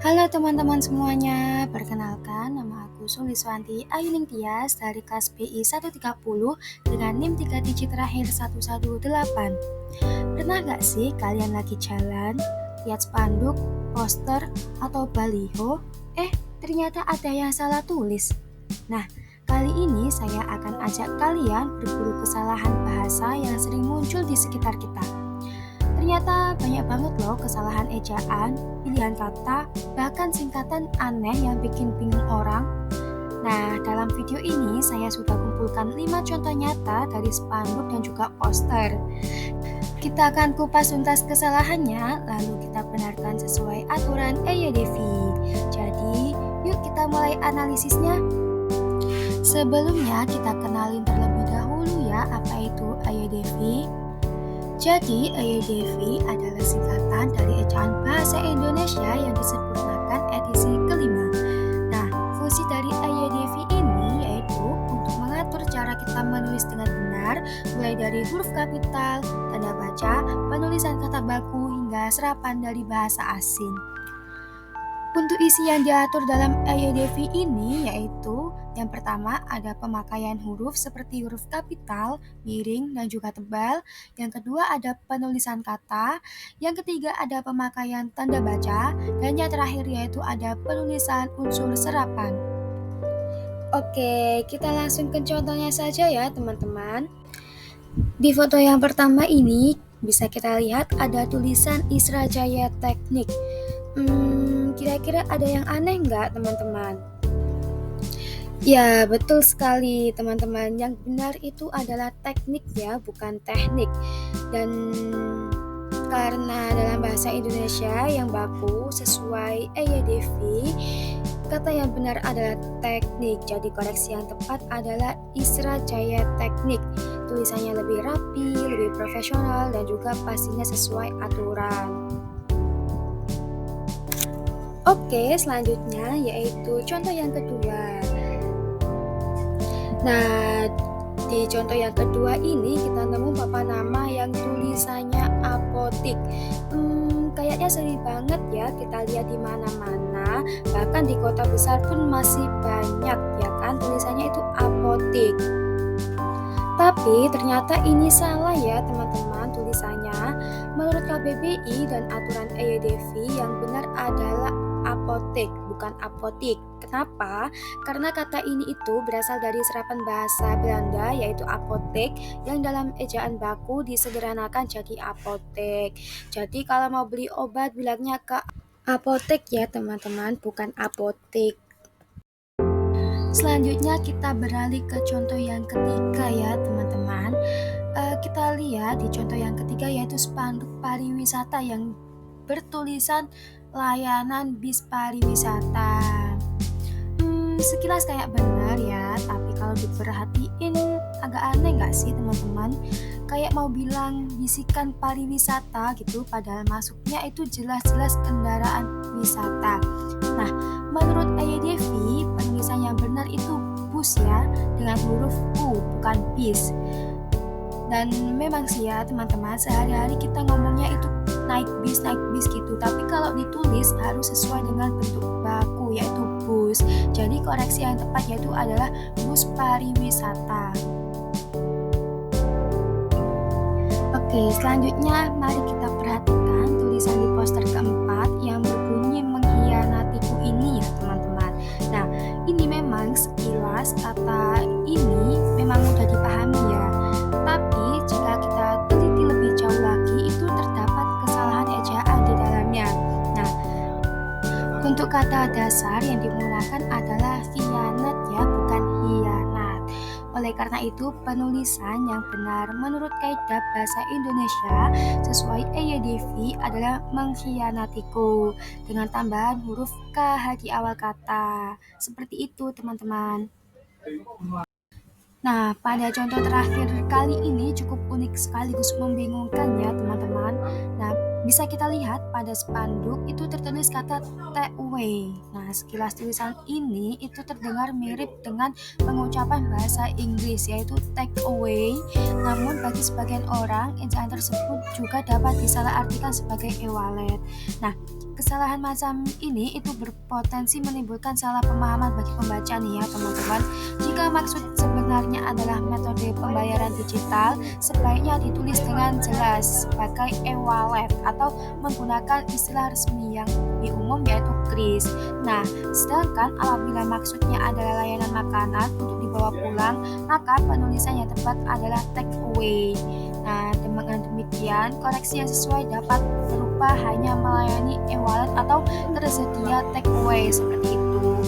Halo teman-teman semuanya, perkenalkan nama aku Suliswanti Ayuning Tias dari kelas BI 130 dengan NIM 3 digit terakhir 118. Pernah gak sih kalian lagi jalan, lihat spanduk, poster, atau baliho, ternyata ada yang salah tulis? Nah, kali ini saya akan ajak kalian berburu kesalahan bahasa yang sering muncul di sekitar kita. Ternyata banyak banget loh kesalahan ejaan, pilihan kata, bahkan singkatan aneh yang bikin bingung orang. Nah, dalam video ini saya sudah kumpulkan 5 contoh nyata dari spanduk dan juga poster. Kita akan kupas tuntas kesalahannya, lalu kita benarkan sesuai aturan EYDV. Jadi, yuk kita mulai analisisnya. Sebelumnya kita kenalin terlebih dahulu ya apa itu EYDV. Jadi, EYDV adalah singkatan dari ejaan bahasa Indonesia yang disempurnakan edisi kelima. Nah, fungsi dari EYDV ini yaitu untuk mengatur cara kita menulis dengan benar, mulai dari huruf kapital, tanda baca, penulisan kata baku, hingga serapan dari bahasa asing. Untuk isi yang diatur dalam EYDV ini yaitu yang pertama ada pemakaian huruf seperti huruf kapital, miring, dan juga tebal. Yang kedua ada penulisan kata. Yang ketiga ada pemakaian tanda baca. Dan yang terakhir yaitu ada penulisan unsur serapan. Oke, kita langsung ke contohnya saja ya teman-teman. Di foto yang pertama ini bisa kita lihat ada tulisan Isra Jaya Teknik. Kira-kira ada yang aneh nggak teman-teman? Ya, betul sekali teman-teman. Yang benar itu adalah teknik ya, bukan teknik. Dan karena dalam bahasa Indonesia yang baku sesuai EYDV, kata yang benar adalah teknik. Jadi koreksi yang tepat adalah Isra Jaya Teknik. Tulisannya lebih rapi, lebih profesional, dan juga pastinya sesuai aturan. Oke, selanjutnya yaitu contoh yang kedua. Nah, di contoh yang kedua ini kita nemu papan nama yang tulisannya apotik. Kayaknya sering banget ya kita lihat di mana-mana, bahkan di kota besar pun masih banyak ya kan tulisannya itu apotik. Tapi ternyata ini salah ya teman-teman tulisannya. Menurut KBBI dan aturan EYDV yang benar adalah apotek, bukan apotik. Kenapa? Karena kata ini itu berasal dari serapan bahasa Belanda yaitu apotek yang dalam ejaan baku disederhanakan jadi apotek. Jadi kalau mau beli obat bilangnya ke apotek ya teman-teman, bukan apotek. Selanjutnya kita beralih ke contoh yang ketiga ya teman-teman. Kita lihat di contoh yang ketiga yaitu spanduk pariwisata yang bertulisan layanan bis pariwisata. Sekilas kayak benar ya, tapi kalau diperhatiin agak aneh gak sih teman-teman? Kayak mau bilang bisikan pariwisata gitu, padahal masuknya itu jelas-jelas kendaraan wisata. Nah, menurut EYDV, penulisan yang benar itu bus ya, dengan huruf U, bukan bis. Dan memang sih ya teman-teman, sehari-hari kita ngomongnya itu naik bis gitu, tapi kalau ditulis harus sesuai dengan bentuk baku yaitu bus. Jadi koreksi yang tepat yaitu adalah bus pariwisata. Oke, selanjutnya mari kita perhatikan tulisan di poster keempat yang berbunyi mengkhianatiku ini ya teman-teman. Nah, ini memang sekilas kata ini memang mudah dipahami ya. Tapi jika kita teliti lebih jauh lagi itu terdapat kesalahan ejaan di dalamnya. Nah, untuk kata dasar yang digunakan adalah khianat ya, bukan hianat. Oleh karena itu, penulisan yang benar menurut kaidah bahasa Indonesia sesuai EYDV adalah mengkhianatiku dengan tambahan huruf KH di awal kata. Seperti itu, teman-teman. Nah, pada contoh terakhir kali ini cukup unik sekaligus membingungkan ya teman-teman. Nah, bisa kita lihat pada spanduk itu tertulis kata take away. Nah, sekilas tulisan ini itu terdengar mirip dengan pengucapan bahasa Inggris yaitu take away. Namun bagi sebagian orang, ejaan tersebut juga dapat disalahartikan sebagai e-wallet. Nah, kesalahan macam ini itu berpotensi menimbulkan salah pemahaman bagi pembaca nih ya teman-teman. Jika maksud sebenarnya adalah metode pembayaran digital, sebaiknya ditulis dengan jelas sebagai e-wallet atau menggunakan istilah resmi yang lebih umum yaitu kris. Nah, sedangkan apabila maksudnya adalah layanan makanan untuk dibawa pulang, maka penulisan yang tepat adalah take away. Nah, dengan demikian, koreksi yang sesuai dapat berupa hanya melayani e-wallet atau tersedia take away seperti itu.